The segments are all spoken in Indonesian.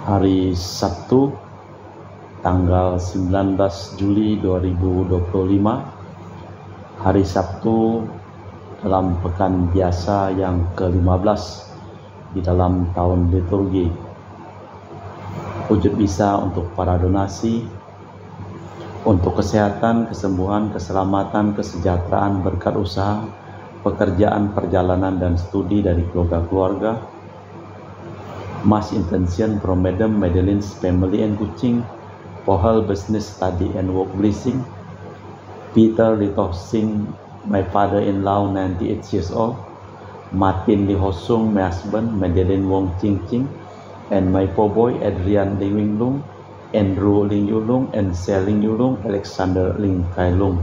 hari Sabtu tanggal 19 Juli 2025, hari Sabtu dalam pekan biasa yang ke-15 di dalam tahun liturgi. Wujud bisa untuk para donasi, untuk kesehatan, kesembuhan, keselamatan, kesejahteraan, berkat usaha, pekerjaan, perjalanan, dan studi dari keluarga-keluarga. Mass intention from Madam Madeline's family and Kuching, for her business, study, and work blessing. Peter Lito Singh, my father-in-law, 98 years old. Martin Lee Ho Sung, my husband. Madeline Wong Ching Ching, and my poor boy Adrian Ling Wing Lung, Andrew Ling Yulung, and Sel Ling Yulung, Alexander Ling Kai Lung.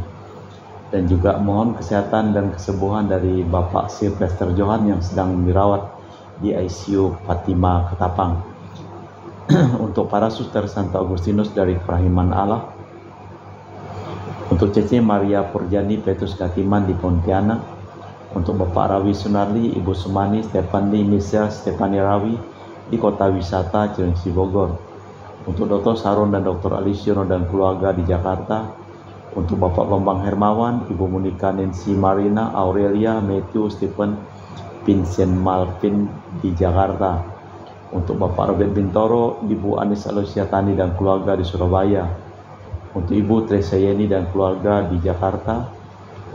Dan juga mohon kesehatan dan kesembuhan dari Bapak Sylvester Johan yang sedang dirawat di ICU Fatima Ketapang. Untuk para suster Santo Agustinus dari Perahiman Allah, untuk Cece Maria Purjani Petrus Katiman di Pontianak, untuk Bapak Rawi Sunarli, Ibu Sumani, Stefani Misha, Stefani Rawi di Kota Wisata Cilengsi Bogor, untuk Dr. Saron dan Dr. Alisiono dan keluarga di Jakarta, untuk Bapak Bambang Hermawan, Ibu Monika Nancy Marina, Aurelia, Matthew, Stephen, Vincent Malvin di Jakarta, untuk Bapak Robert Bintoro, Ibu Anis Alusiatani dan keluarga di Surabaya, untuk Ibu Tresia Yeni dan keluarga di Jakarta,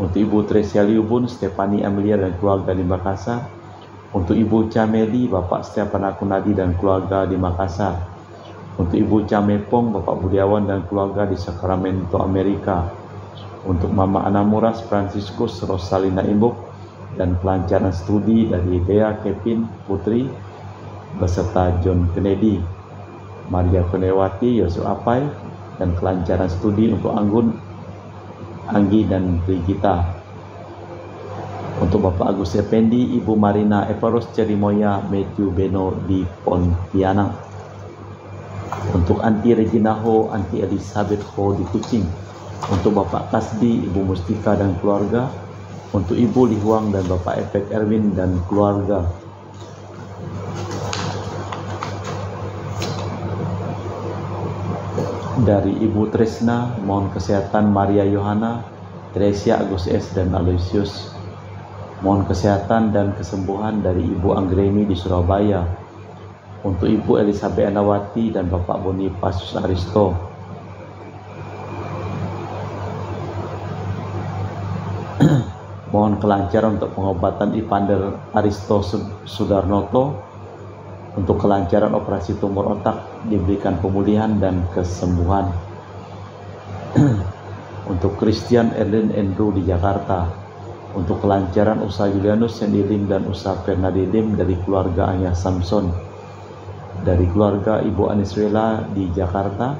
untuk Ibu Tresia Liubun, Stefani Amelia dan keluarga di Makassar, untuk Ibu Cameli, Bapak Stefan Akunadi dan keluarga di Makassar, untuk Ibu Camepong, Bapak Budiawan dan keluarga di Sacramento, Amerika, untuk Mama Anamuras Franciscus Rosalina Imbuk dan kelancaran studi dari Dea Kevin Putri beserta John Kennedy, Maria Kunewati, Yosuf Apai, dan kelancaran studi untuk Anggun, Anggi, dan Brigita. Untuk Bapak Agus Effendi, Ibu Marina Eparos Cerimoya, Matthew Beno di Pontianak. Untuk Anti Regina Ho, Anti Elizabeth Ho di Kuching. Untuk Bapak Kasdi, Ibu Mustika dan keluarga. Untuk Ibu Li Huang dan Bapak Efek Erwin dan keluarga. Dari Ibu Tresna, mohon kesehatan Maria Yohana, Tresia Agus S, dan Aloysius. Mohon kesehatan dan kesembuhan dari Ibu Anggreni di Surabaya. Untuk Ibu Elizabeth Anawati dan Bapak Bonifacius Aristo. Mohon kelancaran untuk pengobatan Ivander Aristo Sudarnoto, untuk kelancaran operasi tumor otak, diberikan pemulihan dan kesembuhan. Untuk Christian Erlin Andrew di Jakarta, untuk kelancaran usaha Julianus Sendilim dan usaha Fernadilim dari keluarga Ayah Samson, dari keluarga Ibu Aniswela di Jakarta,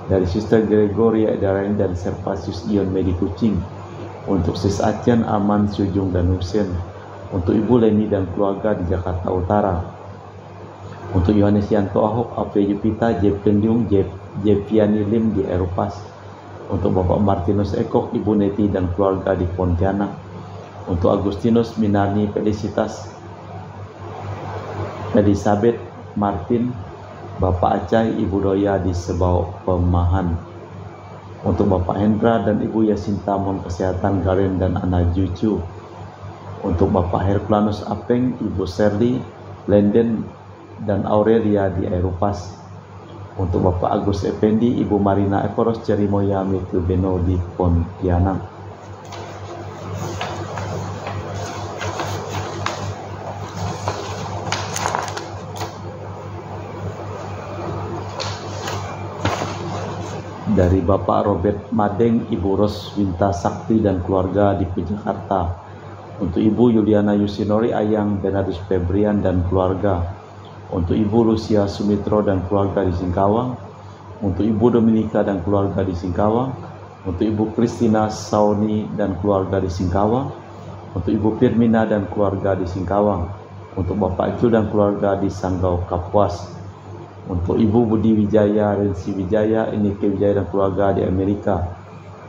dari Sister Gregoria Edarain dan Servasius Ion Medi Kuching, untuk Sis Acen, Aman, Sujung, dan Husen, untuk Ibu Leni dan keluarga di Jakarta Utara, untuk Yohanes Yanto Ahok, Ave Jepita, Jep Kendung, Jepiani Lim di Eropas, untuk Bapak Martinus Ekok, Ibu Neti dan keluarga di Pontianak, untuk Agustinus Minani Felicitas, Elizabeth Martin, Bapak Acai, Ibu Doya di Sebau Pemahan. Untuk Bapak Hendra dan Ibu Yasinta, mohon kesehatan Garen dan anak cucu. Untuk Bapak Herculanus Apeng, Ibu Serli, Lenden, dan Aurelia di Eropas. Untuk Bapak Agus Effendi, Ibu Marina Eporos Cerimoya, Matthew Beno di Pontianak. Dari Bapak Robert Madeng, Ibu Ros Winta Sakti dan keluarga di Jakarta. Untuk Ibu Yuliana Yusinori Ayang, Benadus Febrian dan keluarga. Untuk Ibu Lucia Sumitro dan keluarga di Singkawang. Untuk Ibu Dominika dan keluarga di Singkawang. Untuk Ibu Kristina Sauni dan keluarga di Singkawang. Untuk Ibu Firmina dan keluarga di Singkawang. Untuk Bapak Ju dan keluarga di Sanggau Kapuas. Untuk Ibu Budi Wijaya, Rensi Wijaya, Inike Wijaya dan keluarga di Amerika.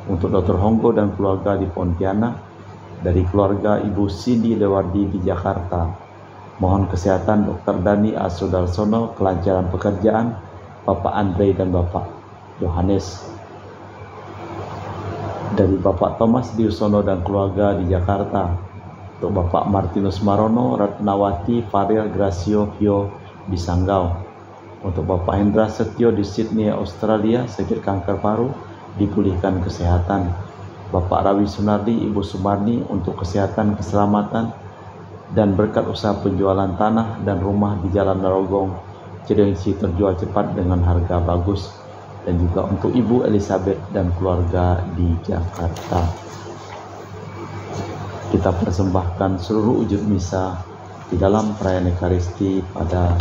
Untuk Dr. Honggo dan keluarga di Pontianak. Dari keluarga Ibu Cindy Lewardi di Jakarta. Mohon kesehatan Dr. Dani A. Sudarsono, kelancaran pekerjaan Bapak Andre dan Bapak Yohanes. Dari Bapak Thomas Diusono dan keluarga di Jakarta, untuk Bapak Martinus Marono, Ratnawati, Farel, Gracio, Vio di Sanggau. Untuk Bapak Hendra Setio di Sydney, Australia, sakit kanker paru, dipulihkan kesehatan. Bapak Rawi Sunardi, Ibu Sumarni, untuk kesehatan, keselamatan, dan berkat usaha penjualan tanah dan rumah di Jalan Narogong, Cilengsi terjual cepat dengan harga bagus. Dan juga untuk Ibu Elizabeth dan keluarga di Jakarta. Kita persembahkan seluruh wujud misa di dalam perayaan Ekaristi pada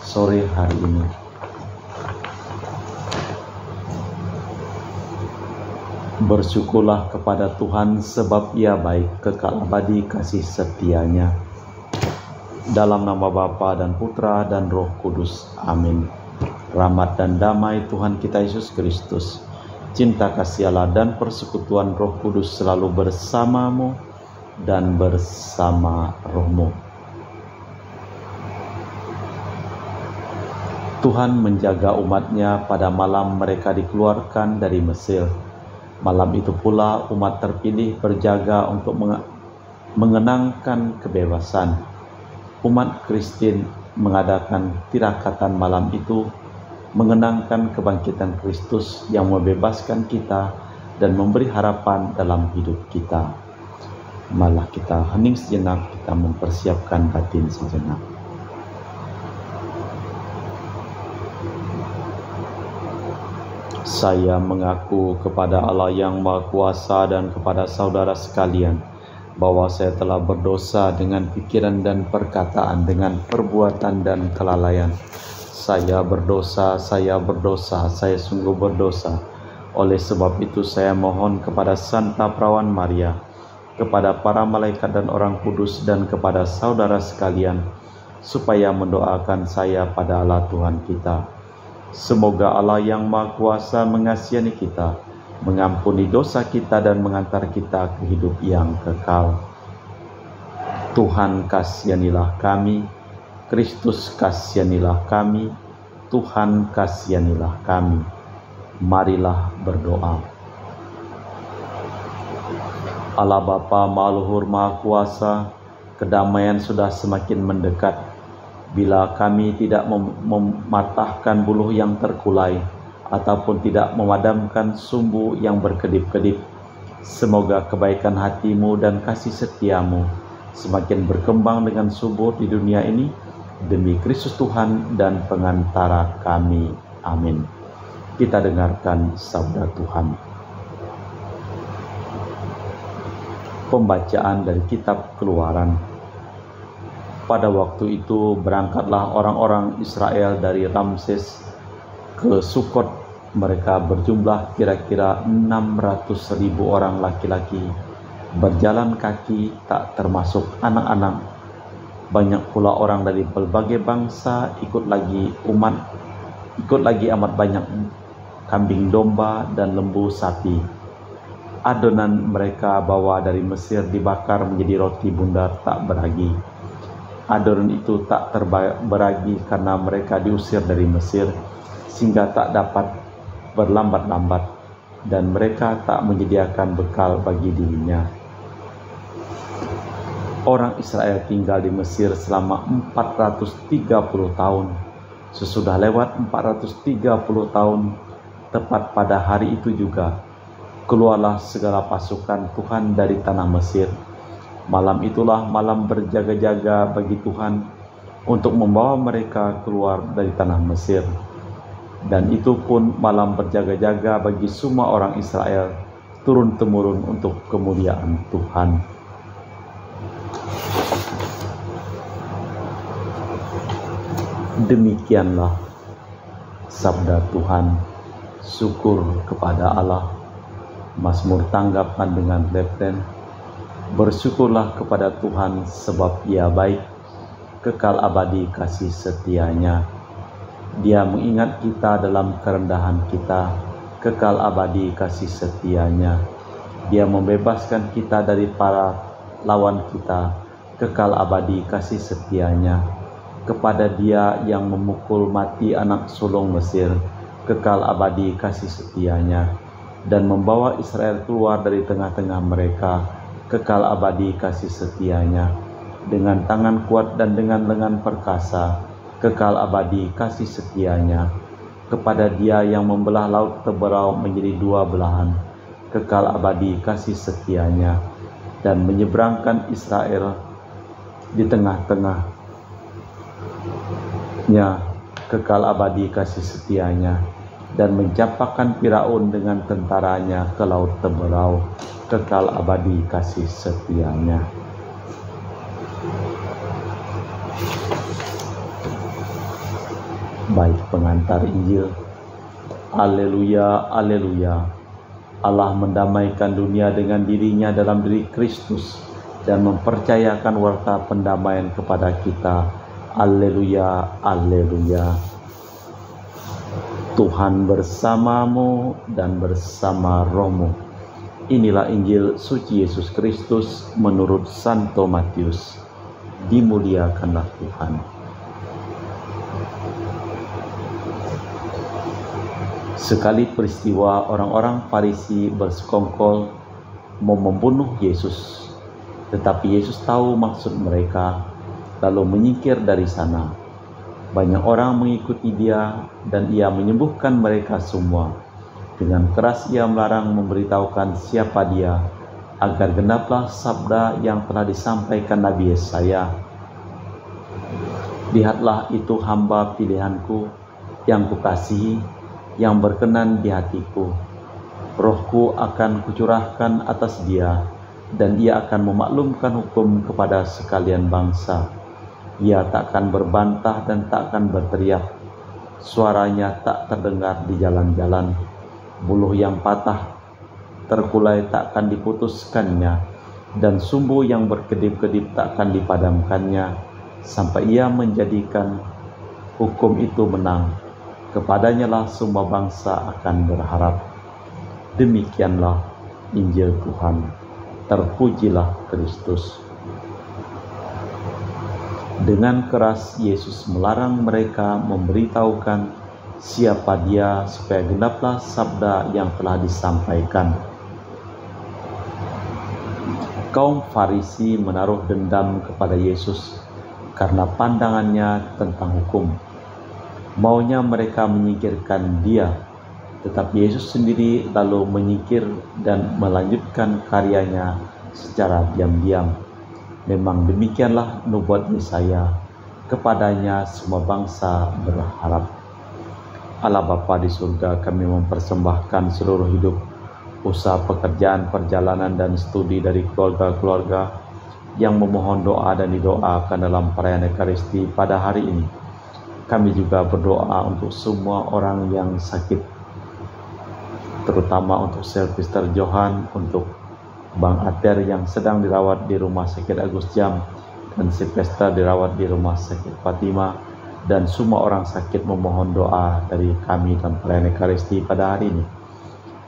sore hari ini. Bersyukurlah kepada Tuhan sebab Ia baik, kekal abadi kasih setianya. Dalam nama Bapa dan Putra dan Roh Kudus. Amin. Rahmat dan damai Tuhan kita Yesus Kristus, cinta kasih Allah dan persekutuan Roh Kudus selalu bersamamu dan bersama rohmu. Tuhan menjaga umatnya pada malam mereka dikeluarkan dari Mesir. Malam itu pula umat terpilih berjaga untuk mengenangkan kebebasan. Umat Kristen mengadakan tirakatan malam itu, mengenangkan kebangkitan Kristus yang membebaskan kita dan memberi harapan dalam hidup kita. Malah kita hening sejenak, kita mempersiapkan batin sejenak. Saya mengaku kepada Allah yang Maha Kuasa dan kepada saudara sekalian bahwa saya telah berdosa dengan pikiran dan perkataan, dengan perbuatan dan kelalaian. Saya berdosa, saya sungguh berdosa. Oleh sebab itu saya mohon kepada Santa Perawan Maria, kepada para malaikat dan orang kudus, dan kepada saudara sekalian, supaya mendoakan saya pada Allah Tuhan kita. Semoga Allah yang Maha Kuasa mengasihi kita, mengampuni dosa kita dan mengantar kita ke hidup yang kekal. Tuhan kasihanilah kami, Kristus kasihanilah kami, Tuhan kasihanilah kami. Marilah berdoa. Allah Bapa Maha Luhur Maha Kuasa, kedamaian sudah semakin mendekat. Bila kami tidak mematahkan buluh yang terkulai, ataupun tidak memadamkan sumbu yang berkedip-kedip, semoga kebaikan hatimu dan kasih setiamu semakin berkembang dengan subur di dunia ini, demi Kristus Tuhan dan pengantara kami. Amin. Kita dengarkan sabda Tuhan. Pembacaan dari kitab Keluaran. Pada waktu itu berangkatlah orang-orang Israel dari Ramses ke Sukot. Mereka berjumlah kira-kira 600.000 orang laki-laki, berjalan kaki tak termasuk anak-anak. Banyak pula orang dari berbagai bangsa, ikut lagi amat banyak kambing domba dan lembu sapi. Adonan mereka bawa dari Mesir dibakar menjadi roti bundar tak beragi. Adonan itu tak beragi karena mereka diusir dari Mesir, sehingga tak dapat berlambat-lambat, dan mereka tak menyediakan bekal bagi dirinya. Orang Israel tinggal di Mesir selama 430 tahun. Sesudah lewat 430 tahun, tepat pada hari itu juga, keluarlah segala pasukan Tuhan dari tanah Mesir. Malam itulah malam berjaga-jaga bagi Tuhan untuk membawa mereka keluar dari tanah Mesir. Dan itu pun malam berjaga-jaga bagi semua orang Israel, turun-temurun untuk kemuliaan Tuhan. Demikianlah sabda Tuhan. Syukur kepada Allah. Mazmur tanggapan dengan refren. Bersyukurlah kepada Tuhan sebab Ia baik, kekal abadi kasih setianya. Dia mengingat kita dalam kerendahan kita, kekal abadi kasih setianya. Dia membebaskan kita dari para lawan kita, kekal abadi kasih setianya. Kepada Dia yang memukul mati anak sulung Mesir, kekal abadi kasih setianya, dan membawa Israel keluar dari tengah-tengah mereka, kekal abadi kasih setianya. Dengan tangan kuat dan dengan lengan perkasa, kekal abadi kasih setianya. Kepada Dia yang membelah laut Teberau menjadi dua belahan, kekal abadi kasih setianya, dan menyeberangkan Israel di tengah-tengahnya, kekal abadi kasih setianya, dan mencampakkan Firaun dengan tentaranya ke laut Teberau, kekal abadi kasih setianya. Baik pengantar Injil. Alleluia, alleluia. Allah mendamaikan dunia dengan dirinya dalam diri Kristus dan mempercayakan warta pendamaian kepada kita. Alleluia, alleluia. Tuhan bersamamu dan bersama rohmu. Inilah Injil suci Yesus Kristus menurut Santo Matius. Dimuliakanlah Tuhan. Sekali peristiwa orang-orang Farisi bersekongkol mau membunuh Yesus, tetapi Yesus tahu maksud mereka, lalu menyingkir dari sana. Banyak orang mengikuti Dia dan Ia menyembuhkan mereka semua. Dengan keras Ia melarang memberitahukan siapa Dia, agar genaplah sabda yang telah disampaikan Nabi Yesaya. Lihatlah, itu hamba pilihanku yang kukasihi, yang berkenan di hatiku. Rohku akan kucurahkan atas Dia, dan Ia akan memaklumkan hukum kepada sekalian bangsa. Ia tak akan berbantah dan tak akan berteriak. Suaranya tak terdengar di jalan-jalan. Buluh yang patah terkulai tak akan diputuskannya, dan sumbu yang berkedip-kedip tak akan dipadamkannya, sampai Ia menjadikan hukum itu menang. Kepadanya lah semua bangsa akan berharap. Demikianlah Injil Tuhan. Terpujilah Kristus. Dengan keras Yesus melarang mereka memberitahukan siapa Dia, supaya genaplah sabda yang telah disampaikan. Kaum Farisi menaruh dendam kepada Yesus karena pandangannya tentang hukum. Maunya mereka menyingkirkan Dia, tetapi Yesus sendiri lalu menyingkir dan melanjutkan karyanya secara diam-diam. Memang demikianlah nubuat Yesaya, kepadanya semua bangsa berharap. Allah Bapa di surga, kami mempersembahkan seluruh hidup, usaha, pekerjaan, perjalanan, dan studi dari keluarga-keluarga yang memohon doa dan didoakan dalam perayaan Ekaristi pada hari ini. Kami juga berdoa untuk semua orang yang sakit, terutama untuk Sylvester Johan, untuk Bang Ater yang sedang dirawat di Rumah Sakit Agus Jam, dan Sylvester dirawat di Rumah Sakit Fatima, dan semua orang sakit memohon doa dari kami dan perayaan Ekaristi pada hari ini.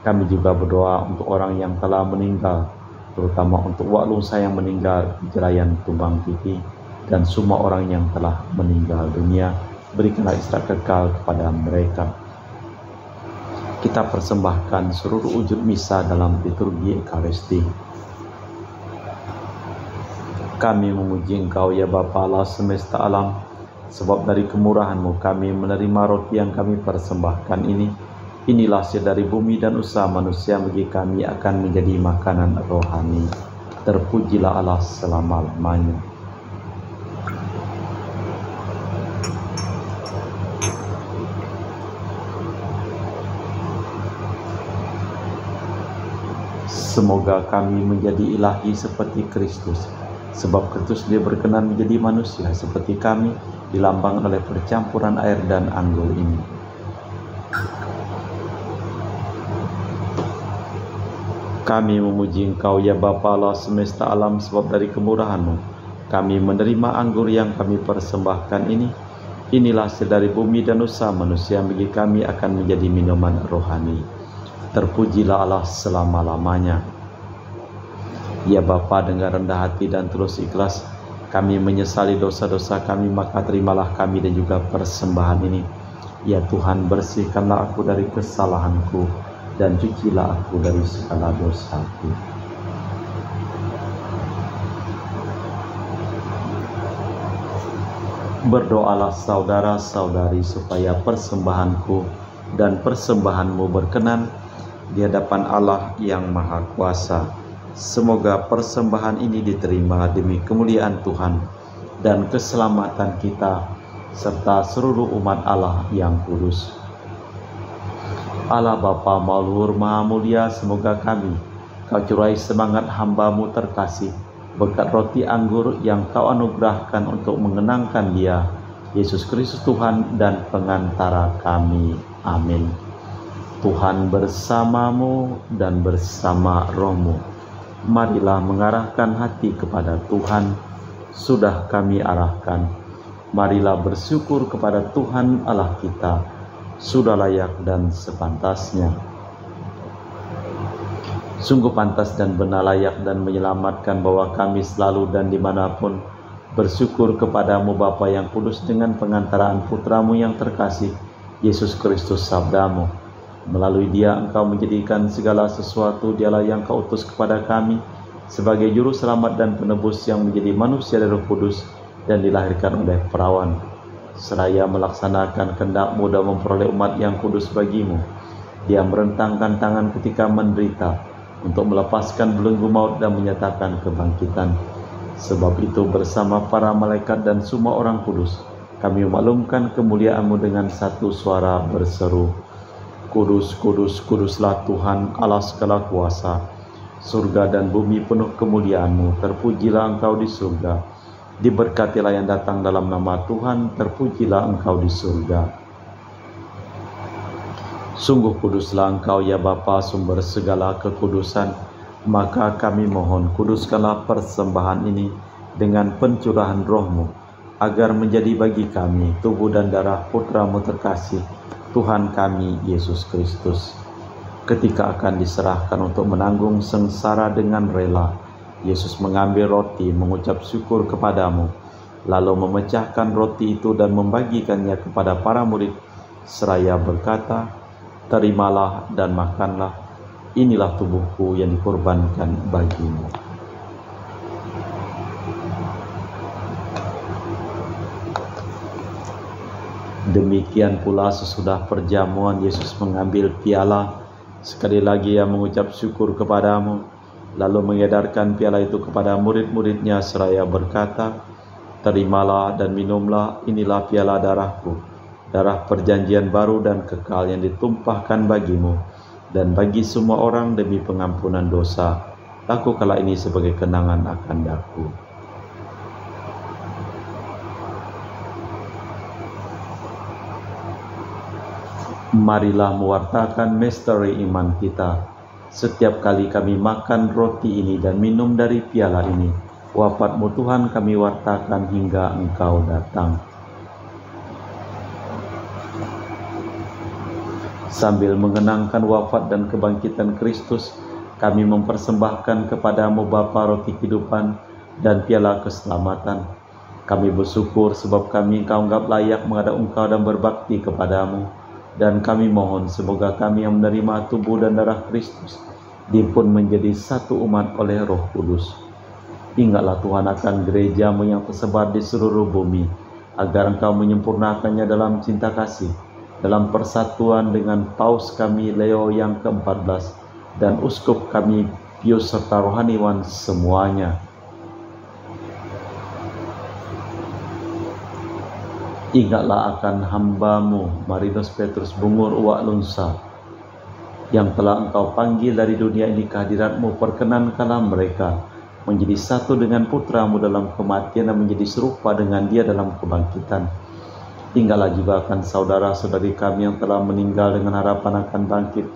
Kami juga berdoa untuk orang yang telah meninggal, terutama untuk Wak Lungsa yang meninggal di Jelayan Tumbang Titi, dan semua orang yang telah meninggal dunia. Berikanlah istirahat kekal kepada mereka. Kita persembahkan seluruh wujud misa dalam liturgi Ekaristi. Kami memuji Engkau ya Bapa Allah semesta alam, sebab dari kemurahan-Mu kami menerima roti yang kami persembahkan ini. Inilah hasil dari bumi dan usaha manusia, bagi kami akan menjadi makanan rohani. Terpujilah Allah selama-lamanya. Semoga kami menjadi ilahi seperti Kristus, sebab Kristus Dia berkenan menjadi manusia seperti kami, dilambangkan oleh percampuran air dan anggur ini. Kami memuji Engkau ya Bapa Allah semesta alam, sebab dari kemurahan-Mu kami menerima anggur yang kami persembahkan ini. Inilah hasil dari bumi dan usaha manusia, bagi kami akan menjadi minuman rohani. Terpujilah Allah selama-lamanya. Ya Bapa, dengan rendah hati dan tulus ikhlas, kami menyesali dosa-dosa kami, maka terimalah kami dan juga persembahan ini. Ya Tuhan, bersihkanlah aku dari kesalahanku dan cucilah aku dari segala dosaku. Berdoalah saudara-saudari supaya persembahanku dan persembahanmu berkenan di hadapan Allah yang Maha Kuasa. Semoga persembahan ini diterima demi kemuliaan Tuhan dan keselamatan kita serta seluruh umat Allah yang kudus. Allah Bapa Maha Maha Mulia, semoga kami Kau curai semangat hamba-Mu terkasih berkat roti anggur yang Kau anugerahkan untuk mengenangkan Dia, Yesus Kristus Tuhan dan pengantara kami. Amin. Tuhan bersamamu dan bersama rohmu. Marilah mengarahkan hati kepada Tuhan. Sudah kami arahkan. Marilah bersyukur kepada Tuhan Allah kita. Sudah layak dan sepantasnya. Sungguh pantas dan benar, layak dan menyelamatkan bahwa kami selalu dan dimanapun bersyukur kepadamu Bapa yang kudus dengan pengantaraan Putramu yang terkasih, Yesus Kristus Sabdamu. Melalui Dia Engkau menjadikan segala sesuatu. Dialah yang Kau utus kepada kami sebagai juru selamat dan penebus yang menjadi manusia dari Roh Kudus dan dilahirkan oleh perawan, seraya melaksanakan kehendak-Mu dan memperoleh umat yang kudus bagimu. Dia merentangkan tangan ketika menderita untuk melepaskan belenggu maut dan menyatakan kebangkitan. Sebab itu bersama para malaikat dan semua orang kudus, kami memaklumkan kemuliaan-Mu dengan satu suara berseru, Kudus, kudus, kuduslah Tuhan Allah segala kuasa. Surga dan bumi penuh kemuliaan-Mu. Terpujilah Engkau di surga. Diberkatilah yang datang dalam nama Tuhan, terpujilah Engkau di surga. Sungguh kuduslah Engkau ya Bapa, sumber segala kekudusan. Maka kami mohon, kuduskanlah persembahan ini dengan pencurahan Roh-Mu, agar menjadi bagi kami tubuh dan darah Putra-Mu terkasih, Tuhan kami Yesus Kristus. Ketika akan diserahkan untuk menanggung sengsara dengan rela, Yesus mengambil roti, mengucap syukur kepadamu, lalu memecahkan roti itu dan membagikannya kepada para murid, seraya berkata, terimalah dan makanlah, inilah tubuhku yang dikorbankan bagimu. Demikian pula sesudah perjamuan Yesus mengambil piala, sekali lagi Ia mengucap syukur kepadamu, lalu mengedarkan piala itu kepada murid-muridnya seraya berkata, terimalah dan minumlah, inilah piala darahku, darah perjanjian baru dan kekal yang ditumpahkan bagimu dan bagi semua orang demi pengampunan dosa. Lakukanlah ini sebagai kenangan akan Aku. Marilah mewartakan misteri iman kita. Setiap kali kami makan roti ini dan minum dari piala ini, wafat-Mu Tuhan kami wartakan hingga Engkau datang. Sambil mengenangkan wafat dan kebangkitan Kristus, kami mempersembahkan kepada-Mu Bapa roti kehidupan dan piala keselamatan. Kami bersyukur sebab kami Engkau anggap layak menghadap Engkau dan berbakti kepada-Mu. Dan kami mohon semoga kami yang menerima tubuh dan darah Kristus dipun menjadi satu umat oleh Roh Kudus. Ingatlah Tuhan akan gereja-Mu yang tersebar di seluruh bumi, agar Engkau menyempurnakannya dalam cinta kasih, dalam persatuan dengan Paus kami Leo yang ke-14 dan Uskup kami Pius serta rohaniwan semuanya. Ingatlah akan hamba-Mu Marinus Petrus Bungur Uwak Lunsa, yang telah Engkau panggil dari dunia ini ke hadirat-Mu. Perkenankanlah mereka menjadi satu dengan Putra-Mu dalam kematian dan menjadi serupa dengan Dia dalam kebangkitan. Tinggallah juga akan saudara-saudari kami yang telah meninggal dengan harapan akan bangkit,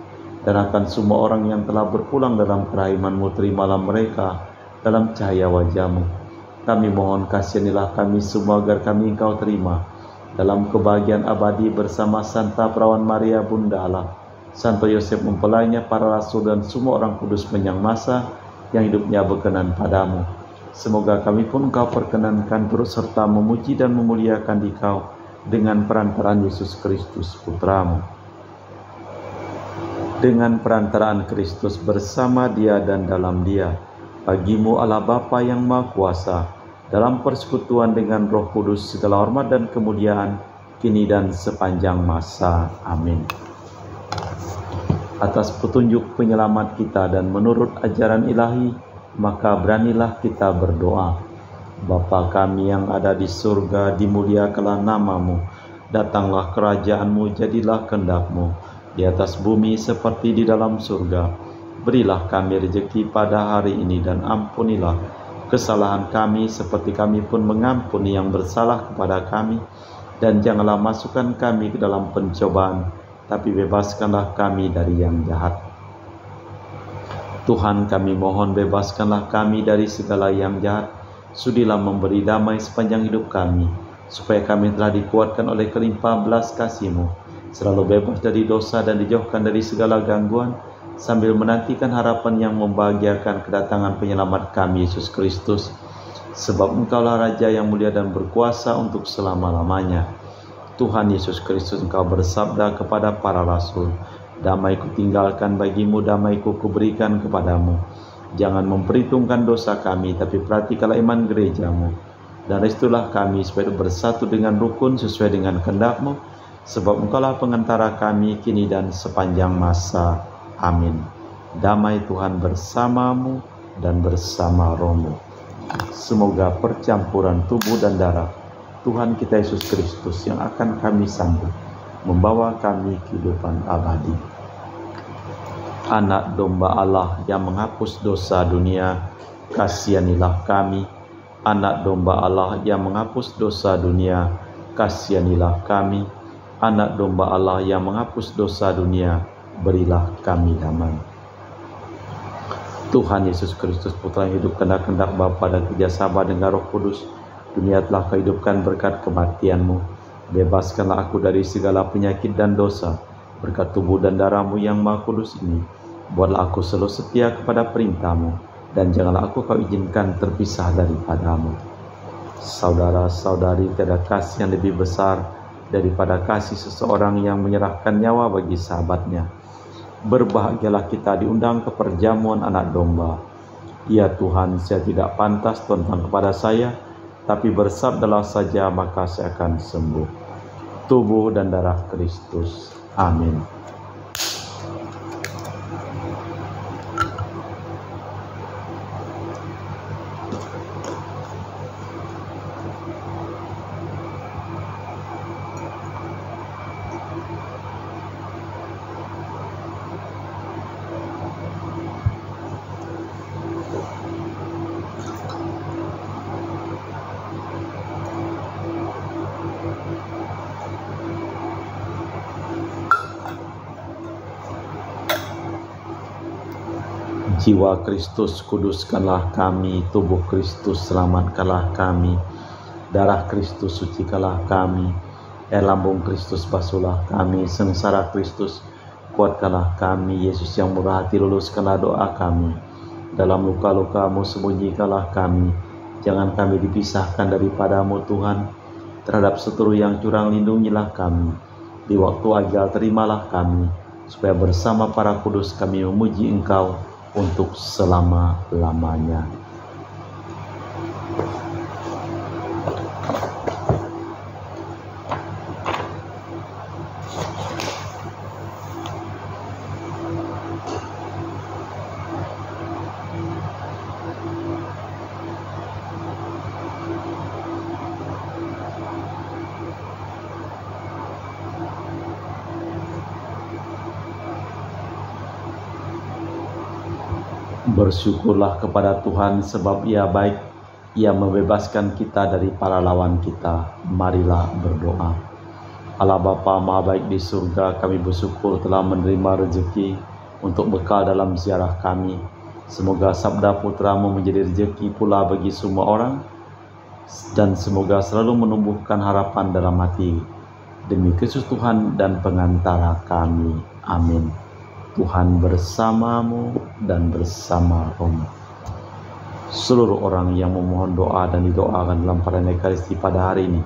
dan akan semua orang yang telah berpulang dalam kerahiman-Mu. Terimalah mereka dalam cahaya wajah-Mu. Kami mohon kasihanilah kami semua agar kami Engkau terima dalam kebahagiaan abadi bersama Santa Perawan Maria Bunda Allah, Santo Yosef mempelainya, para rasul dan semua orang kudus menjang masa yang hidupnya berkenan padamu. Semoga kami pun Engkau perkenankan turut serta memuji dan memuliakan Dikau dengan perantaraan Yesus Kristus Putra-Mu. Dengan perantaraan Kristus bersama Dia dan dalam Dia, bagimu Allah Bapa yang Maha Kuasa, dalam persekutuan dengan Roh Kudus segala hormat dan kemuliaan, kini dan sepanjang masa. Amin. Atas petunjuk penyelamat kita dan menurut ajaran ilahi, maka beranilah kita berdoa. Bapa kami yang ada di surga, dimuliakanlah nama-Mu. Datanglah kerajaan-Mu, jadilah kehendak-Mu, di atas bumi seperti di dalam surga. Berilah kami rezeki pada hari ini, dan ampunilah kesalahan kami seperti kami pun mengampuni yang bersalah kepada kami. Dan janganlah masukkan kami ke dalam pencobaan, tapi bebaskanlah kami dari yang jahat. Tuhan, kami mohon bebaskanlah kami dari segala yang jahat. Sudilah memberi damai sepanjang hidup kami, supaya kami telah dikuatkan oleh kelimpahan belas kasih-Mu, selalu bebas dari dosa dan dijauhkan dari segala gangguan, sambil menantikan harapan yang membahagiakan kedatangan penyelamat kami, Yesus Kristus. Sebab Engkaulah Raja yang mulia dan berkuasa untuk selama-lamanya. Tuhan Yesus Kristus, Engkau bersabda kepada para rasul, damai kutinggalkan bagimu, damai kuberikan kepadamu. Jangan memperhitungkan dosa kami, tapi perhatikanlah iman gerejamu. Dan restulah kami supaya bersatu dengan rukun sesuai dengan kehendak-Mu, sebab Engkaulah pengantara kami kini dan sepanjang masa. Amin. Damai Tuhan bersamamu dan bersama rohmu. Semoga percampuran tubuh dan darah Tuhan kita Yesus Kristus yang akan kami sambut membawa kami kehidupan abadi. Anak domba Allah yang menghapus dosa dunia, kasihanilah kami. Anak domba Allah yang menghapus dosa dunia, kasihanilah kami. Anak domba Allah yang menghapus dosa dunia, berilah kami damai. Tuhan Yesus Kristus, Putra yang hidup kehendak Bapa dan kerjasama dengan Roh Kudus, dunia telah Kau hidupkan berkat kematian-Mu. Bebaskanlah aku dari segala penyakit dan dosa, berkat tubuh dan darah-Mu yang Maha Kudus ini. Buatlah aku selalu setia kepada perintah-Mu, dan janganlah aku Kau izinkan terpisah daripada-Mu. Saudara-saudari, tiada kasih yang lebih besar daripada kasih seseorang yang menyerahkan nyawa bagi sahabatnya. Berbahagialah kita diundang ke perjamuan anak domba. Ya Tuhan, saya tidak pantas tentang kepada saya, tapi bersabdalah saja maka saya akan sembuh. Tubuh dan darah Kristus. Amin. Jiwa Kristus kuduskanlah kami, tubuh Kristus selamatkanlah kami, darah Kristus sucikanlah kami, air lambung Kristus basuhlah kami, sengsara Kristus kuatkanlah kami, Yesus yang murah hati luluskanlah doa kami, dalam luka-luka-Mu sembunyikanlah kami, jangan kami dipisahkan daripada-Mu Tuhan, terhadap seteru yang curang lindungilah kami, di waktu ajal terimalah kami, supaya bersama para kudus kami memuji Engkau untuk selama-lamanya. Bersyukurlah kepada Tuhan sebab Ia baik, Ia membebaskan kita dari para lawan kita. Marilah berdoa. Allah Bapa Maha Baik di surga, kami bersyukur telah menerima rezeki untuk bekal dalam ziarah kami. Semoga sabda Putra-Mu menjadi rezeki pula bagi semua orang, dan semoga selalu menumbuhkan harapan dalam hati. Demi Kristus Tuhan dan pengantara kami. Amin. Tuhan bersamamu dan bersama rohmu. seluruh orang yang memohon doa dan didoakan dalam perayaan Ekaristi pada hari ini.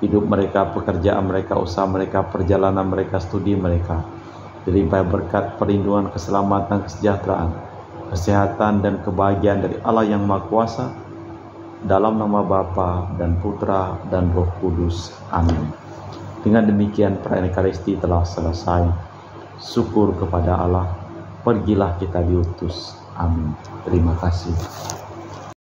Hidup mereka, pekerjaan mereka, usaha mereka, perjalanan mereka, studi mereka dilimpahi berkat, perlindungan, keselamatan, kesejahteraan, kesehatan, dan kebahagiaan dari Allah yang Maha Kuasa, dalam nama Bapa dan Putra dan Roh Kudus. Amin. Dengan demikian perayaan Ekaristi telah selesai. Syukur kepada Allah. Pergilah kita diutus. Amin. Terima kasih.